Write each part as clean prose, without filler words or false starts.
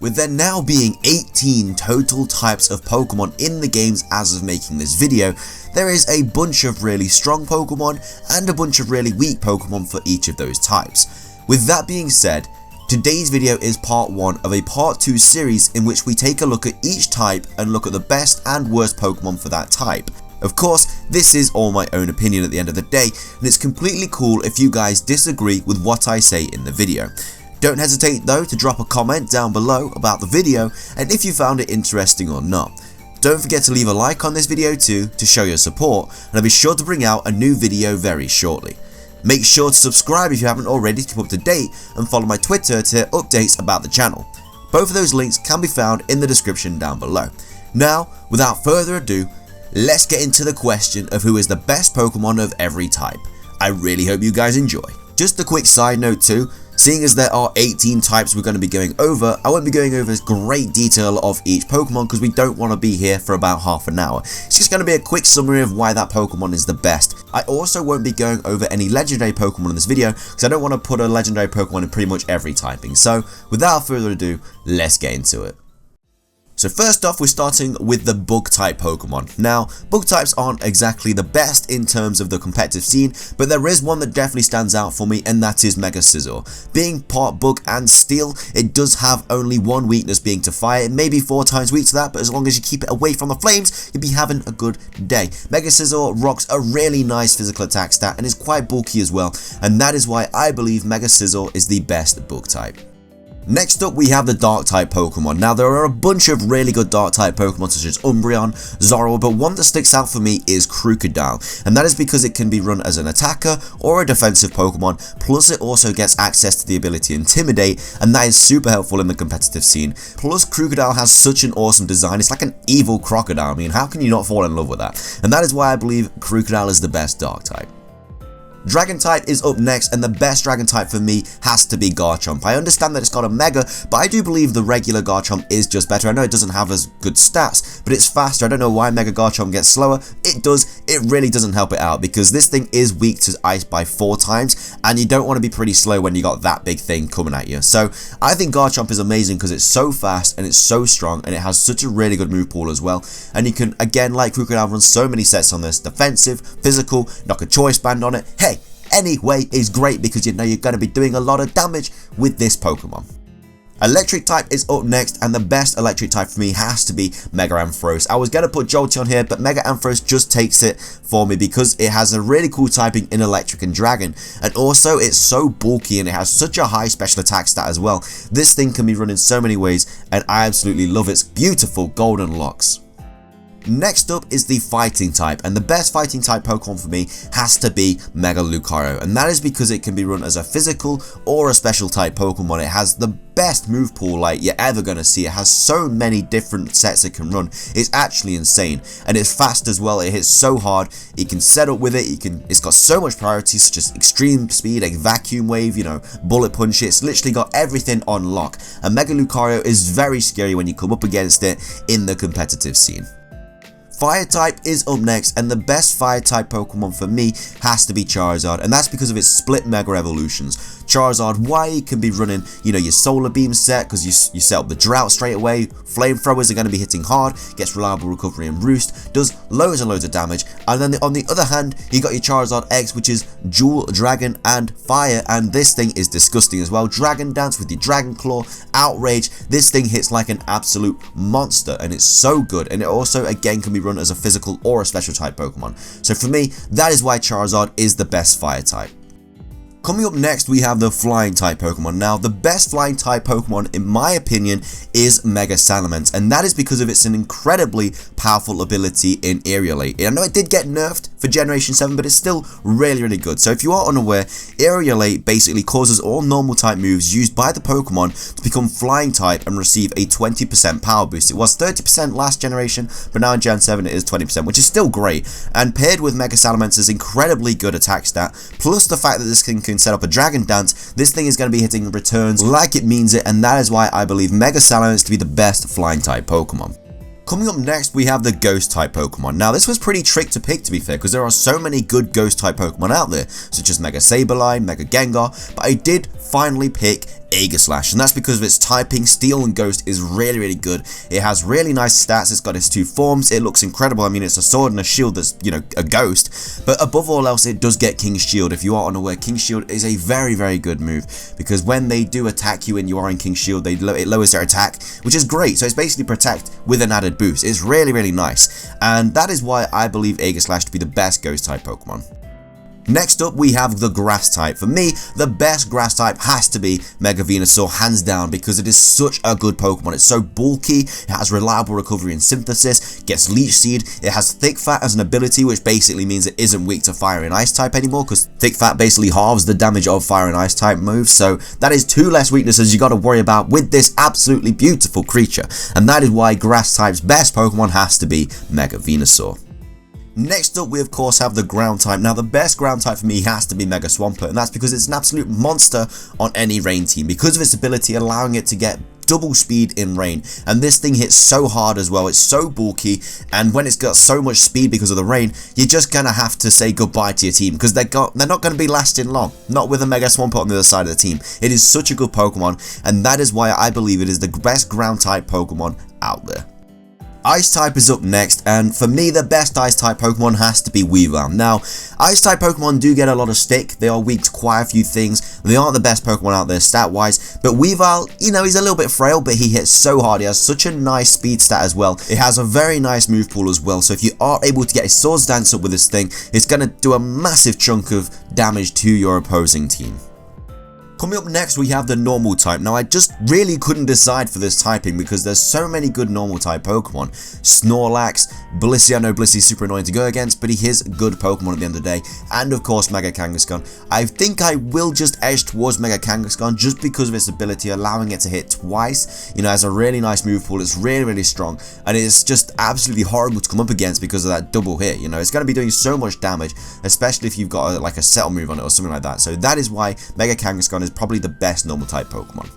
With there now being 18 total types of Pokemon in the games as of making this video, there is a bunch of really strong Pokemon and a bunch of really weak Pokemon for each of those types. With that being said, today's video is part 1 of a part 2 series in which we take a look at each type and look at the best and worst Pokemon for that type. Of course, this is all my own opinion at the end of the day, and it's completely cool if you guys disagree with what I say in the video. Don't hesitate though to drop a comment down below about the video and if you found it interesting or not. Don't forget to leave a like on this video too to show your support, and I'll be sure to bring out a new video very shortly. Make sure to subscribe if you haven't already to keep up to date, and follow my Twitter to hear updates about the channel. Both of those links can be found in the description down below. Now, without further ado, let's get into the question of who is the best Pokemon of every type. I really hope you guys enjoy. Just a quick side note too, seeing as there are 18 types we're going to be going over, I won't be going over great detail of each Pokemon because we don't want to be here for about half an hour. It's just going to be a quick summary of why that Pokemon is the best. I also won't be going over any legendary Pokemon in this video because I don't want to put a legendary Pokemon in pretty much every typing. So without further ado, let's get into it. So first off, we're starting with the bug type Pokemon. Now, bug types aren't exactly the best in terms of the competitive scene, but there is one that definitely stands out for me, and that is Mega Scizor. Being part bug and steel, it does have only one weakness, being to fire. It may be 4 times weak to that, but as long as you keep it away from the flames, you'll be having a good day. Mega Scizor rocks a really nice physical attack stat and is quite bulky as well, and that is why I believe Mega Scizor is the best bug type. Next up, we have the Dark type Pokemon. Now, there are a bunch of really good Dark type Pokemon such as Umbreon, Zoroark, but one that sticks out for me is Krookodile, and that is because it can be run as an attacker or a defensive Pokemon, plus it also gets access to the ability Intimidate, and that is super helpful in the competitive scene. Plus, Krookodile has such an awesome design. It's like an evil crocodile. I mean, how can you not fall in love with that? And that is why I believe Krookodile is the best Dark type. Dragon type is up next, and the best Dragon type for me has to be Garchomp. I understand that it's got a Mega, but I do believe the regular Garchomp is just better. I know it doesn't have as good stats, but it's faster. I don't know why Mega Garchomp gets slower. It does. It really doesn't help it out because this thing is weak to ice by 4 times, and you don't want to be pretty slow when you got that big thing coming at you. So I think Garchomp is amazing because it's so fast and it's so strong, and it has such a really good move pool as well. And you can, again, like Krookodile, run so many sets on this: defensive, physical, knock a choice band on it. Hey, any way is great because you know you're going to be doing a lot of damage with this Pokemon. Electric type is up next, and the best electric type for me has to be Mega Ampharos. I was going to put Jolteon here, but Mega Ampharos just takes it for me because it has a really cool typing in Electric and Dragon, and also it's so bulky and it has such a high special attack stat as well. This thing can be run in so many ways, and I absolutely love its beautiful golden locks. Next up is the fighting type, and the best fighting type Pokemon for me has to be Mega Lucario, and that is because it can be run as a physical or a special type Pokemon. It has the best move pool like you're ever going to see. It has so many different sets it can run. It's actually insane, and it's fast as well. It hits so hard. You can set up with it. It's got so much priority, such as extreme speed, a vacuum wave, you know, bullet punch. It's literally got everything on lock, and Mega Lucario is very scary when you come up against it in the competitive scene. Fire type is up next, and the best fire type Pokemon for me has to be Charizard, and that's because of its split Mega Evolutions. Charizard, why it can be running, you know, your Solar Beam set because you set up the Drought straight away. Flamethrowers are going to be hitting hard, gets reliable recovery and roost, does loads and loads of damage. And then on the other hand, you got your Charizard X, which is dual Dragon and Fire, and this thing is disgusting as well. Dragon Dance with your Dragon Claw, Outrage. This thing hits like an absolute monster, and it's so good. And it also again can be run as a physical or a special type Pokemon. So for me, that is why Charizard is the best fire type. Coming up next, we have the flying type Pokemon. Now, the best flying type Pokemon, in my opinion, is Mega Salamence, and that is because of its incredibly powerful ability in Aerialate. I know it did get nerfed for Generation 7, but it's still really, really good. So if you are unaware, Aerialate basically causes all normal type moves used by the Pokemon to become flying type and receive a 20% power boost. It was 30% last generation, but now in Gen 7 it is 20%, which is still great. And paired with Mega Salamence's incredibly good attack stat, plus the fact that this thing can set up a Dragon Dance, this thing is going to be hitting returns like it means it, and that is why I believe Mega Salamence to be the best flying type Pokemon. Coming up next, we have the Ghost type Pokemon. Now, this was pretty tricky to pick, to be fair, because there are so many good Ghost type Pokemon out there, such as Mega Sableye, Mega Gengar, but I did finally pick Aegislash, and that's because of its typing. Steel and Ghost is really good. It has really nice stats. It's got its 2 forms. It looks incredible. I mean, it's a sword and a shield that's, you know, a ghost, but above all else, it does get King's Shield. If you are unaware, King's Shield is a very good move, because when they do attack you and you are in King's Shield, it lowers their attack, which is great. So it's basically protect with an added boost. It's really nice, and that is why I believe Aegislash to be the best ghost type Pokemon. Next up, we have the grass type. For me, the best grass type has to be Mega Venusaur, hands down, because it is such a good Pokemon. It's so bulky, it has reliable recovery and synthesis, gets Leech Seed, it has Thick Fat as an ability, which basically means it isn't weak to Fire and Ice type anymore, because Thick Fat basically halves the damage of Fire and Ice type moves, so that is 2 less weaknesses you got to worry about with this absolutely beautiful creature, and that is why grass type's best Pokemon has to be Mega Venusaur. Next up, we of course have the ground type. Now, the best ground type for me has to be Mega Swampert, and that's because it's an absolute monster on any rain team, because of its ability allowing it to get double speed in rain, and this thing hits so hard as well. It's so bulky, and when it's got so much speed because of the rain, you're just gonna have to say goodbye to your team, because they're not gonna be lasting long, not with a Mega Swampert on the other side of the team. It is such a good Pokemon, and that is why I believe it is the best ground type Pokemon out there. Ice type is up next, and for me the best Ice type Pokemon has to be Weavile. Now, Ice type Pokemon do get a lot of stick, they are weak to quite a few things, they aren't the best Pokemon out there stat wise, but Weavile, you know, he's a little bit frail, but he hits so hard. He has such a nice speed stat as well. It has a very nice move pool as well, so if you are able to get a Swords Dance up with this thing, it's going to do a massive chunk of damage to your opposing team. Coming up next, we have the normal type. Now, I just really couldn't decide for this typing because there's so many good normal type Pokemon. Snorlax, Blissey, I know Blissey's super annoying to go against, but he is a good Pokemon at the end of the day. And of course, Mega Kangaskhan. I think I will just edge towards Mega Kangaskhan just because of its ability, allowing it to hit twice. You know, it has a really nice move pool, it's really strong, and it's just absolutely horrible to come up against because of that double hit. You know, it's going to be doing so much damage, especially if you've got like a settle move on it or something like that. So that is why Mega Kangaskhan is probably the best normal type Pokemon.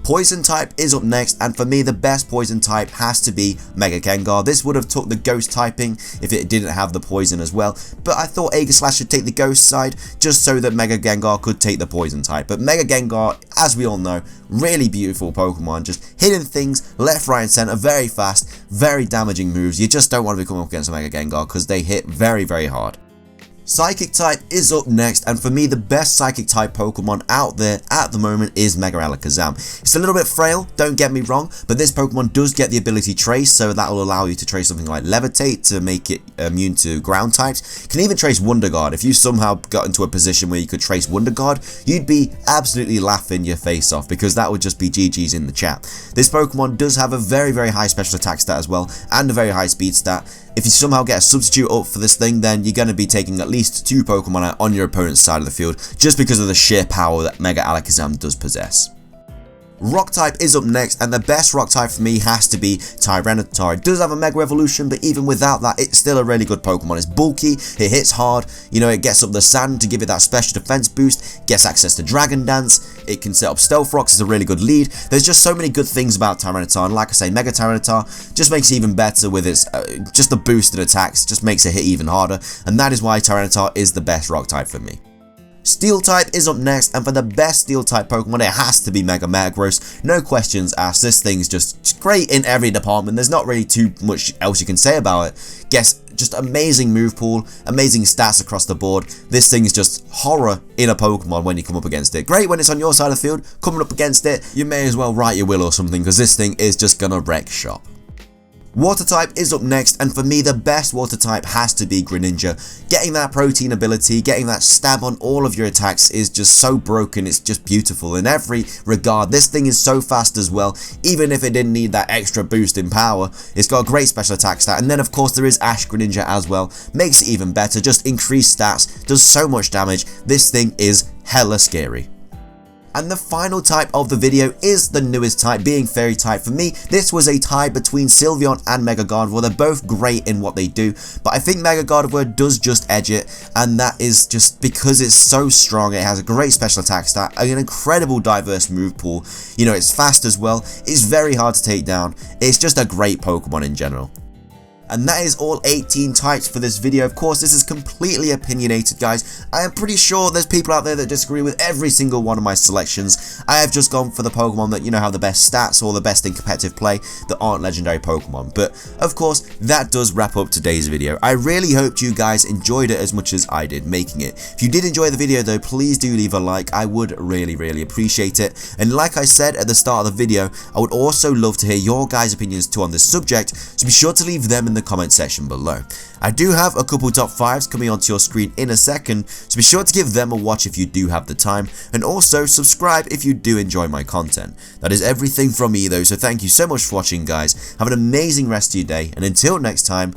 Poison type is up next, and for me the best poison type has to be Mega Gengar. This would have took the ghost typing if it didn't have the poison as well, but I thought Aegislash should take the ghost side just so that Mega Gengar could take the poison type. But Mega Gengar, as we all know, really beautiful Pokemon, just hitting things left, right and center, very fast, very damaging moves. You just don't want to be coming up against a Mega Gengar because they hit very hard. Psychic type is up next, and for me the best Psychic type Pokemon out there at the moment is Mega Alakazam. It's a little bit frail, don't get me wrong, but this Pokemon does get the ability Trace, so that will allow you to trace something like Levitate to make it immune to ground types. You can even trace Wonder Guard. If you somehow got into a position where you could trace Wonder Guard, you'd be absolutely laughing your face off because that would just be GG's in the chat. This Pokemon does have a very high special attack stat as well, and a very high speed stat. If you somehow get a substitute up for this thing, then you're going to be taking at least 2 Pokemon out on your opponent's side of the field just because of the sheer power that Mega Alakazam does possess. Rock type is up next, and the best rock type for me has to be Tyranitar. It does have a Mega Evolution, but even without that, it's still a really good Pokemon. It's bulky, it hits hard, you know, it gets up the sand to give it that special defense boost, gets access to Dragon Dance, it can set up Stealth Rocks, it's a really good lead. There's just so many good things about Tyranitar, and like I say, Mega Tyranitar just makes it even better with its just the boosted attacks, just makes it hit even harder, and that is why Tyranitar is the best rock type for me. Steel type is up next, and for the best Steel type Pokemon, it has to be Mega Metagross. No questions asked, this thing's just great in every department. There's not really too much else you can say about it. Gets just amazing move pool, amazing stats across the board. This thing is just horror in a Pokemon when you come up against it. Great when it's on your side of the field. Coming up against it, you may as well write your will or something because this thing is just gonna wreck shop. Water type is up next, and for me the best water type has to be Greninja. Getting that protein ability, getting that stab on all of your attacks is just so broken, it's just beautiful in every regard. This thing is so fast as well, even if it didn't need that extra boost in power. It's got a great special attack stat, and then of course there is Ash Greninja as well. Makes it even better, just increased stats, does so much damage. This thing is hella scary. And the final type of the video is the newest type, being Fairy type. For me, this was a tie between Sylveon and Mega Gardevoir. They're both great in what they do, but I think Mega Gardevoir does just edge it, and that is just because it's so strong. It has a great special attack stat, an incredible diverse move pool. You know, it's fast as well. It's very hard to take down. It's just a great Pokemon in general. And that is all 18 types for this video. Of course, this is completely opinionated, guys. I am pretty sure there's people out there that disagree with every single one of my selections. I have just gone for the Pokemon that, you know, have the best stats or the best in competitive play that aren't legendary Pokemon. But, of course, that does wrap up today's video. I really hoped you guys enjoyed it as much as I did making it. If you did enjoy the video, though, please do leave a like. I would really appreciate it. And like I said at the start of the video, I would also love to hear your guys' opinions too on this subject, so be sure to leave them in the comment section below. I do have a couple top 5s coming onto your screen in a second, so be sure to give them a watch if you do have the time, and also subscribe if you do enjoy my content. That is everything from me though, so thank you so much for watching, guys. Have an amazing rest of your day, and until next time,